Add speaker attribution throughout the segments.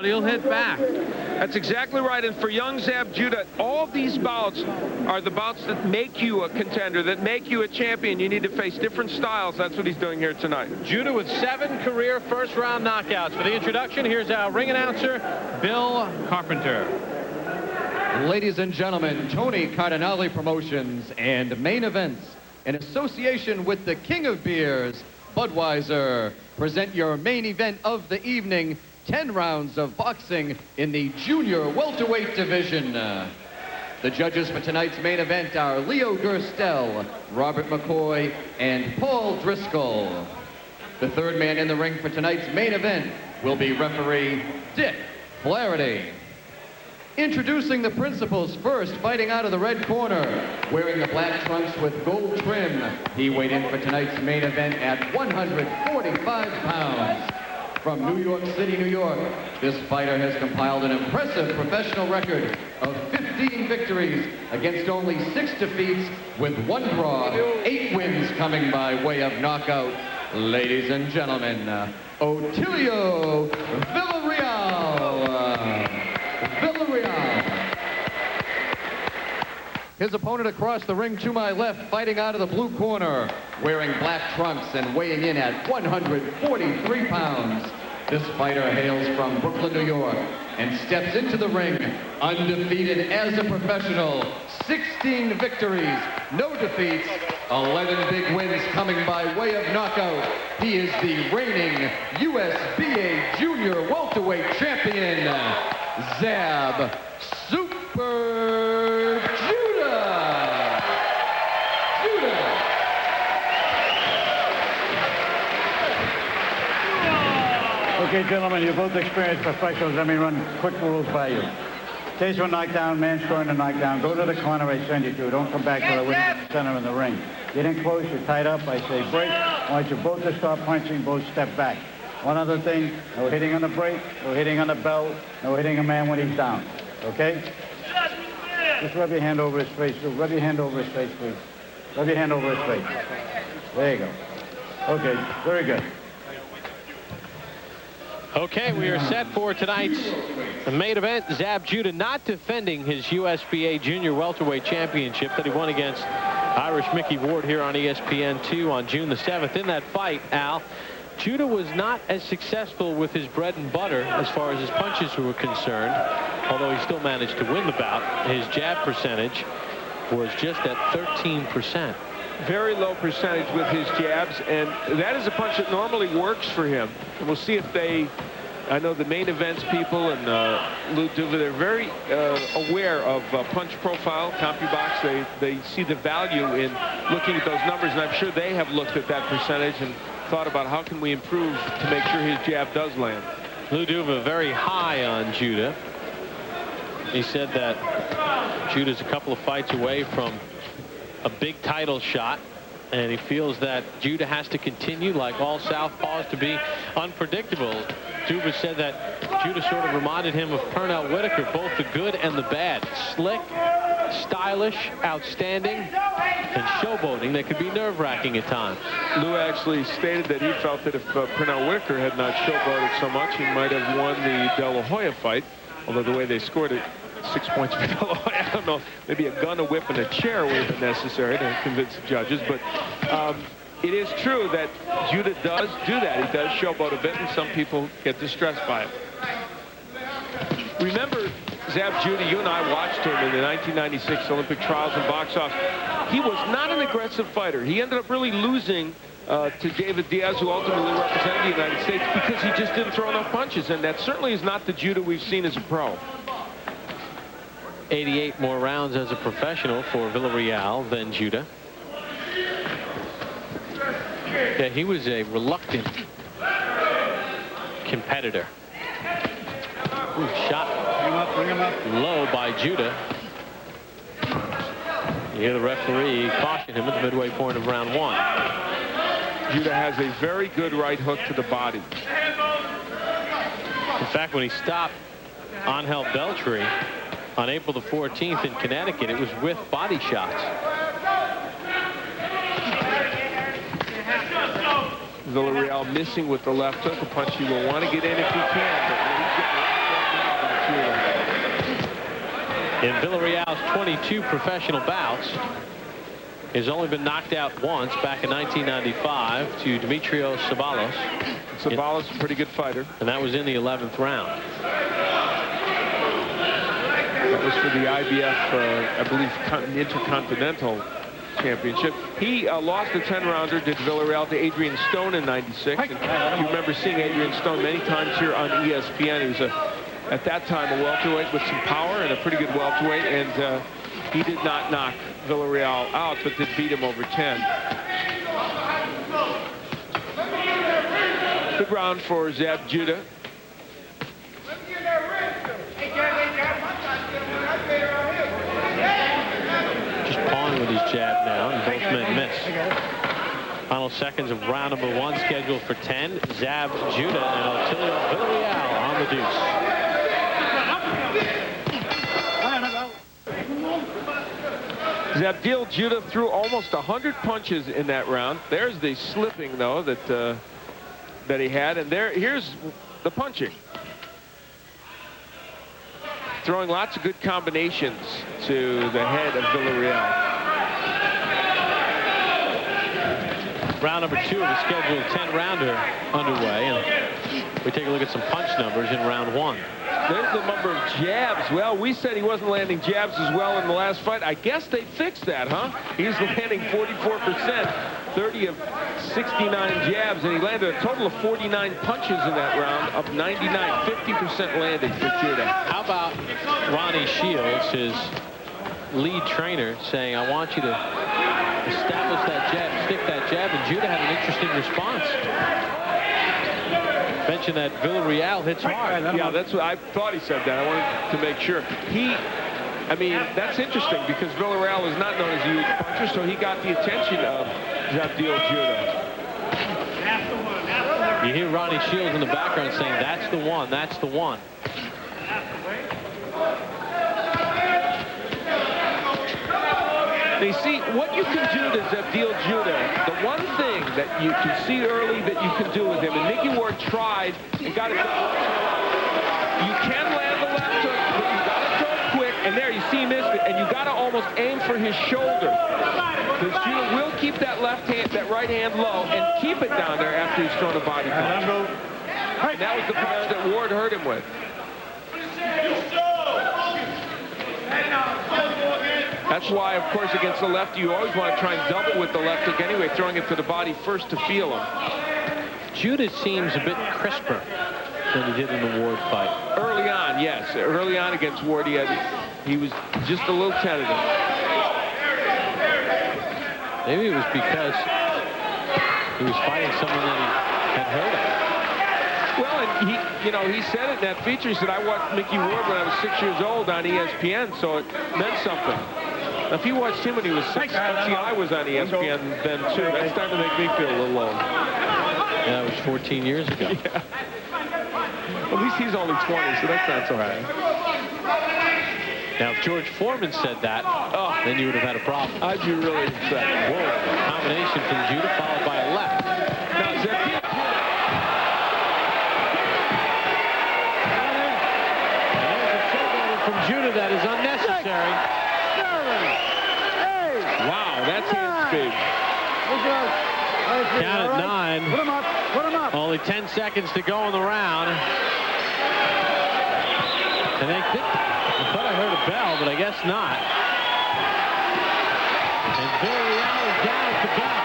Speaker 1: He'll hit back.
Speaker 2: That's exactly right. And for young Zab Judah, all these bouts are the bouts that make you a contender, that make you a champion. You need to face different styles. That's what he's doing here tonight.
Speaker 1: Judah with 7 career first-round knockouts. For the introduction, here's our ring announcer, Bill Carpenter.
Speaker 3: Ladies and gentlemen, Tony Cardinale Promotions and Main Events, in association with the King of Beers, Budweiser, present your main event of the evening, 10 rounds of boxing in the junior welterweight division. The judges for tonight's main event are Leo Gerstel, Robert McCoy, and Paul Driscoll. The third man in the ring for tonight's main event will be referee Dick Flaherty. Introducing the principals first, fighting out of the red corner, wearing the black trunks with gold trim. He weighed in for tonight's main event at 145 pounds. From New York City, New York, this fighter has compiled an impressive professional record of 15 victories against only 6 defeats, with 1 draw, 8 wins coming by way of knockout. Ladies and gentlemen, Atillia Villarreal. His opponent across the ring to my left, fighting out of the blue corner, wearing black trunks and weighing in at 143 pounds. This fighter hails from Brooklyn, New York, and steps into the ring undefeated as a professional. 16 victories, no defeats, 11 big wins coming by way of knockout. He is the reigning USBA Junior Welterweight Champion, Zab Super Judah.
Speaker 4: Okay, gentlemen, you're both experienced professionals. Let me run quick rules by you. Case of a knockdown, man scoring a knockdown. Go to the corner I send you to. Don't come back till I win the center in the ring. Get in close, you're tied up. I say break. I want you both to start punching, both step back. One other thing, no hitting on the break, no hitting on the belt, no hitting a man when he's down. Okay? Just rub your hand over his face. Rub your hand over his face, please. Rub your hand over his face. There you go. Okay, very good.
Speaker 1: Okay, we are set for tonight's main event. Zab Judah not defending his USBA Junior Welterweight Championship that he won against Irish Mickey Ward here on ESPN2 on June the 7th. In that fight, Al, Judah was not as successful with his bread and butter as far as his punches were concerned, although he still managed to win the bout. His jab percentage was just at 13%.
Speaker 2: Very low percentage with his jabs, and that is a punch that normally works for him. And we'll see if they, I know the main events people and Lou Duva, they're very aware of punch profile, CompuBox. They see the value in looking at those numbers, and I'm sure they have looked at that percentage and thought about how can we improve to make sure his jab does land.
Speaker 1: Lou Duva very high on Judah. He said that Judah's a couple of fights away from a big title shot, and he feels that Judah has to continue, like all southpaws, to be unpredictable. Duva said that Judah sort of reminded him of Pernell Whitaker, both the good and the bad. Slick, stylish, outstanding, and showboating that could be nerve-wracking at times.
Speaker 2: Lou actually stated that he felt that if Pernell Whitaker had not showboated so much, he might have won the De La Hoya fight, although the way they scored it, 6 points for De La Hoya. I don't know, maybe a gun, a whip, and a chair would have been necessary to convince the judges, but it is true that Judah does do that. He does showboat a bit, and some people get distressed by it. Remember, Zab Judah, you and I watched him in the 1996 Olympic trials and box offs. He was not an aggressive fighter. He ended up really losing to David Diaz, who ultimately represented the United States, because he just didn't throw enough punches, and that certainly is not the Judah we've seen as a pro.
Speaker 1: 88 more rounds as a professional for Villarreal than Judah. Yeah, he was a reluctant competitor. Ooh, shot
Speaker 4: Bring him up.
Speaker 1: low by Judah. You hear the referee caution him at the midway point of round 1.
Speaker 2: Judah has a very good right hook to the body.
Speaker 1: In fact, when he stopped Angel Beltry on April the 14th in Connecticut, it was with body shots.
Speaker 2: Villarreal missing with the left hook, a punch he will want to get in if he can, but when he's getting
Speaker 1: In Villarreal's 22 professional bouts, he's only been knocked out once back in 1995 to Dimitrios Sabalos.
Speaker 2: Sabalos, a pretty good fighter.
Speaker 1: And that was in the 11th round.
Speaker 2: That was for the IBF, I believe, Intercontinental Championship. He lost the 10-rounder, did Villarreal, to Adrian Stone in '96. And you remember seeing Adrian Stone many times here on ESPN. He was, at that time, a welterweight with some power and a pretty good welterweight. And he did not knock Villarreal out, but did beat him over 10. Good round for Zab Judh.
Speaker 1: Just pawing with his jab now, and both men miss. Final seconds of round number 1 scheduled for 10. Zab Judh and Atillia Villarreal on the deuce.
Speaker 2: Zabdil Judh threw almost 100 punches in that round. There's the slipping, though, that he had, and here's the punching. Throwing lots of good combinations to the head of Villarreal.
Speaker 1: Round number 2 of the scheduled 10-rounder underway, and we take a look at some punch numbers in round 1.
Speaker 2: There's the number of jabs. Well, we said he wasn't landing jabs as well in the last fight. I guess they fixed that, huh? He's landing 44%, 30 of 69 jabs, and he landed a total of 49 punches in that round of 99, 50% landing for Judh.
Speaker 1: How about Ronnie Shields, his lead trainer, saying, I want you to establish that jab, stick that jab, and Judh had an interesting response. Mentioned that Villarreal hits hard.
Speaker 2: Yeah, that's what I thought he said that. I wanted to make sure. I mean, that's interesting because Villarreal is not known as a huge puncher, so he got the attention of Zabdil Judh.
Speaker 1: You hear Ronnie Shields in the background saying, that's the one, that's the one.
Speaker 2: They see what you can do to Zabdil Judh. The one thing that you can see early that you can do with him, and Mickey Ward tried and got it done. You can land the left hook, but you got to throw it quick, and there you see he missed it, and you got to almost aim for his shoulder. Because Judh will keep that right hand low and keep it down there after he's thrown a body punch. And that was the punch that Ward hurt him with. That's why, of course, against the lefty, you always want to try and double with the left hook anyway, throwing it to the body first to feel him.
Speaker 1: Judh seems a bit crisper than he did in the Ward fight.
Speaker 2: Early on, yes. Early on against Ward, he was just a little tentative.
Speaker 1: Maybe it was because he was fighting someone that he had heard of.
Speaker 2: Well, and he said it in that feature. He said, I watched Mickey Ward when I was 6 years old on ESPN, so it meant something. Now, if you watched him when he was 6, let's see, I was on ESPN then, too. That's starting to make me feel a little old.
Speaker 1: Yeah, it was 14 years ago.
Speaker 2: Yeah. At least he's only 20, so that's not so bad.
Speaker 1: Now, if George Foreman said that, then you would have had a problem.
Speaker 2: I'd be really upset.
Speaker 1: Whoa, combination from Judh followed by a left.
Speaker 2: Now, Zabdil
Speaker 1: from Judh that is unnecessary.
Speaker 2: Wow, that's hand speed.
Speaker 1: Count at 9.
Speaker 4: Put him up. Put him up.
Speaker 1: Only 10 seconds to go in the round. And I thought I heard a bell, but I guess not. And Villarreal is down at the bell.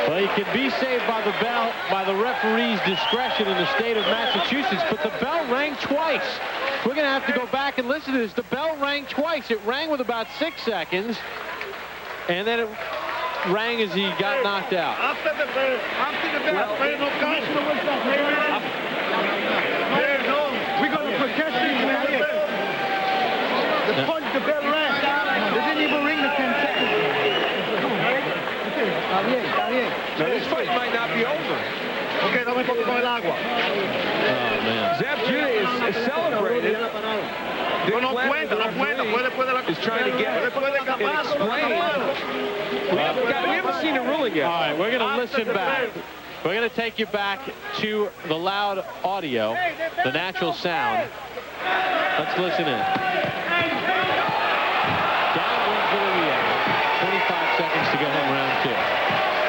Speaker 1: Well, he can be saved by the bell, by the referee's discretion in the state of Massachusetts, but the bell rang twice. We're going to have to go back and listen to this. The bell rang twice. It rang with about 6 seconds, and then it rang as he got knocked out.
Speaker 4: After the bell, we're going to protest this. The bell rang. They didn't even ring the 10 seconds.
Speaker 2: Now, this fight might not be over.
Speaker 4: Okay, dame un poquito del agua.
Speaker 1: Oh, man.
Speaker 2: Zab Judh is celebrated.
Speaker 4: No puede, puede
Speaker 2: is trying to get it explained. We haven't haven't seen a ruling yet.
Speaker 1: All right, we're going to listen back. We're going to take you back to the loud audio, the natural sound. Let's listen in. Down wins Villarreal. 25 seconds to go in round 2.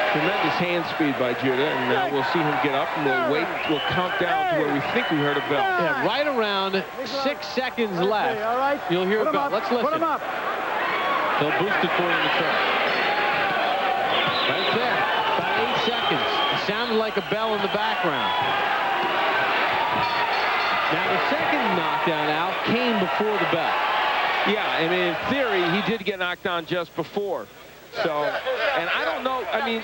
Speaker 2: Tremendous hand speed by Judah, and now we'll see him get up, and we'll wait. We'll count down to where we think we heard a bell.
Speaker 1: Yeah, right around 6 seconds left. You'll hear a bell. Let's listen.
Speaker 4: Put him up.
Speaker 1: They'll boost it for you in the truck. Right there. About 8 seconds. It sounded like a bell in the background. Now, the second knockdown out came before the bell.
Speaker 2: Yeah, I mean, in theory, he did get knocked down just before. So, and I don't know, I mean,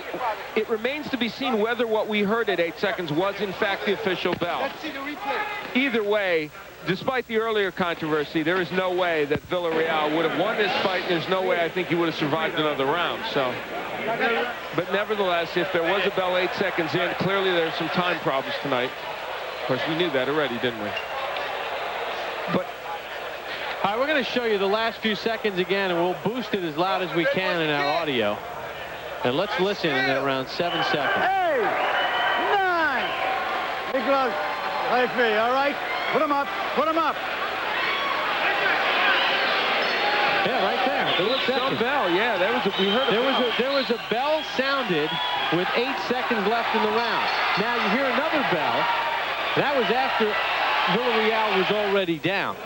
Speaker 2: it remains to be seen whether what we heard at 8 seconds was, in fact, the official bell.
Speaker 5: Let's see the replay.
Speaker 2: Either way, despite the earlier controversy, there is no way that Villarreal would have won this fight. There's no way I think he would have survived another round. So, but nevertheless, if there was a bell 8 seconds in, clearly there's some time problems tonight. Of course, we knew that already, didn't we? But
Speaker 1: all right, we're going to show you the last few seconds again, and we'll boost it as loud as we can in our audio. And let's listen in at around 7 seconds.
Speaker 4: 8, 9. Big gloves. Like me, all right? Put him up. Put him up.
Speaker 1: Yeah, right there.
Speaker 2: there was some bell. Yeah, we heard
Speaker 1: there was a bell sounded with 8 seconds left in the round. Now you hear another bell. That was after Villarreal was already down.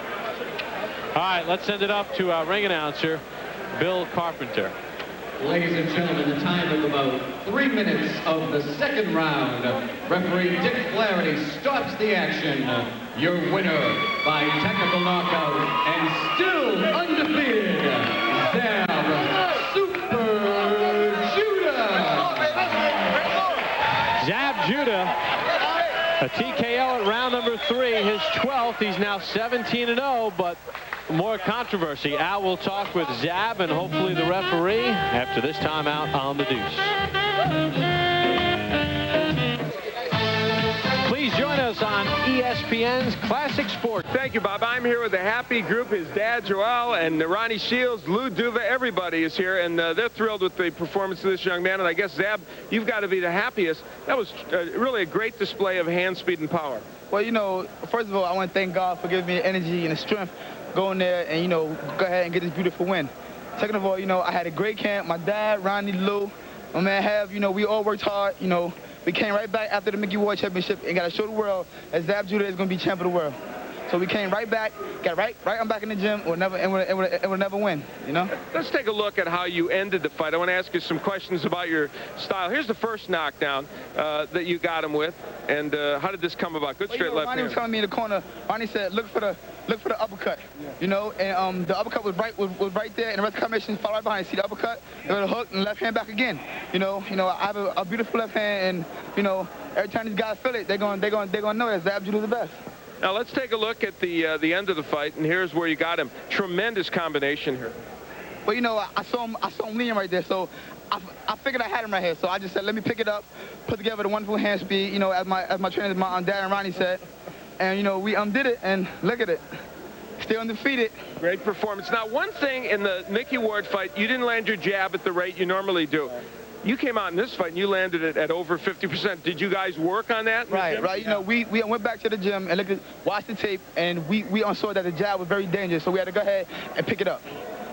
Speaker 1: All right, let's send it up to our ring announcer, Bill Carpenter.
Speaker 3: Ladies and gentlemen, the time of about 3 minutes of the second round. Referee Dick Flaherty stops the action. Your winner by technical knockout and still undefeated, Zab Super Judah.
Speaker 1: Zab Judah, a TKO at round number 3, his 12th. He's now 17-0, but more controversy. Al will talk with Zab and hopefully the referee after this timeout on the Deuce. Please join us on ESPN's Classic Sport.
Speaker 2: Thank you, Bob. I'm here with a happy group. His dad, Joel, and Ronnie Shields, Lou Duva, everybody is here, and they're thrilled with the performance of this young man. And I guess, Zab, you've got to be the happiest. That was really a great display of hand speed and power.
Speaker 5: Well, you know, first of all, I want to thank God for giving me the energy and the strength going there and, you know, go ahead and get this beautiful win. Second of all, you know, I had a great camp. My dad, Ronnie, Lou, my man Have, you know, we all worked hard. You know, we came right back after the Mickey Ward Championship and got to show the world that Zab Judah is going to be champ of the world. So we came right back, got right I'm back in the gym, we'll never win, you know?
Speaker 2: Let's take a look at how you ended the fight. I want to ask you some questions about your style. Here's the first knockdown that you got him with, and how did this come about? Good straight left hand.
Speaker 5: Ronnie was telling me in the corner, Ronnie said, look for the uppercut, you know, and the uppercut was right there, and the rest of the combination followed right behind. See the uppercut, the hook, and left hand back again. You know, I have a beautiful left hand, and you know, every time these guys feel it, they're gonna know that Zab Judah the best.
Speaker 2: Now let's take a look at the end of the fight, and here's where you got him. Tremendous combination here.
Speaker 5: Well, you know, I saw him leaning right there, so I figured I had him right here. So I just said, let me pick it up, put together the wonderful hand speed, you know, as my trainer, my dad and Ronnie said, and you know, we did it, and look at it, still undefeated. Great performance. Now, one thing in the Mickey Ward fight, you didn't land your jab at the rate you normally do. You came out in this fight and you landed it at over 50%. Did you guys work on that? Right. You know, we went back to the gym and watched the tape, and we saw that the jab was very dangerous, so we had to go ahead and pick it up.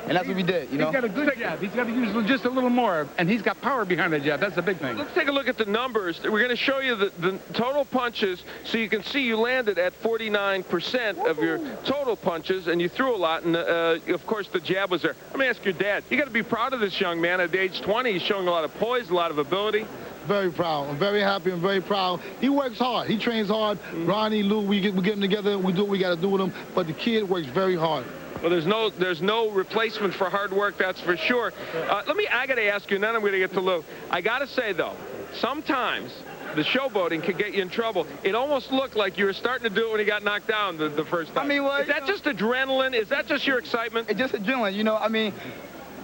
Speaker 5: And that's what we did, you know.
Speaker 6: He's got a good jab. He's got to use just a little more, and he's got power behind the jab. That's the big thing.
Speaker 2: Let's take a look at the numbers. We're going to show you the total punches, so you can see you landed at 49% of your total punches, and you threw a lot, and of course the jab was there. Let me ask your dad. You got to be proud of this young man at age 20. He's showing a lot of poise, a lot of ability.
Speaker 7: Very proud. I'm very happy and very proud. He works hard. He trains hard. Ronnie, Lou, we get them together. We do what we got to do with him. But the kid works very hard.
Speaker 2: Well, there's no replacement for hard work, that's for sure. I got to ask you, and then I'm going to get to Lou. I got to say, though, sometimes the showboating can get you in trouble. It almost looked like you were starting to do it when he got knocked down the first time.
Speaker 5: I mean, well,
Speaker 2: is that just adrenaline? Is that just your excitement?
Speaker 5: It's just adrenaline, you know. I mean,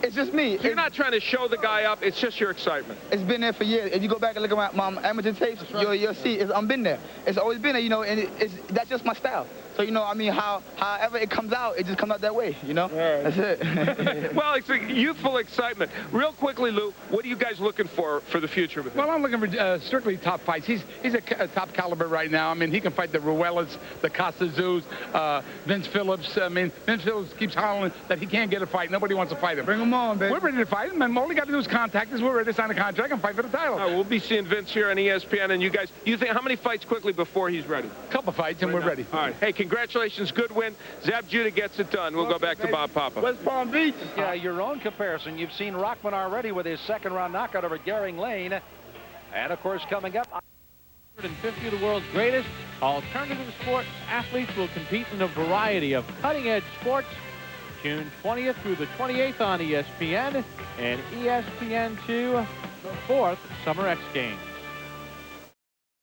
Speaker 5: It's just me.
Speaker 2: So you're not trying to show the guy up. It's just your excitement.
Speaker 5: It's been there for years. If you go back and look at my amateur tapes, you'll see I've been there. It's always been there, you know, and that's just my style. So, you know, I mean, however it comes out, it just comes out that way, you know? Right. That's it.
Speaker 2: Well, it's a youthful excitement. Real quickly, Lou, what are you guys looking for the future with him?
Speaker 6: Well, I'm looking for strictly top fights. He's a top caliber right now. I mean, he can fight the Ruelas, the Costazus, Vince Phillips. I mean, Vince Phillips keeps hollering that he can't get a fight. Nobody wants to fight him.
Speaker 5: Bring him on, baby.
Speaker 6: We're ready to fight him, and all we got to do is contact us. We're ready to sign a contract and fight for the title.
Speaker 2: We'll be seeing Vince here on ESPN, and you guys, you think how many fights quickly before he's ready?
Speaker 6: A couple fights, and we're ready.
Speaker 2: All right. Hey, congratulations. Good win. Zab Judah gets it done. We'll go back to Bob Papa.
Speaker 5: West Palm Beach.
Speaker 8: Yeah, your own comparison. You've seen Rockman already with his second-round knockout over Gehring Lane. And, of course, coming up,
Speaker 1: 150 of the world's greatest alternative sports athletes will compete in a variety of cutting-edge sports. June 20th through the 28th on ESPN and ESPN2, the 4th Summer X Games.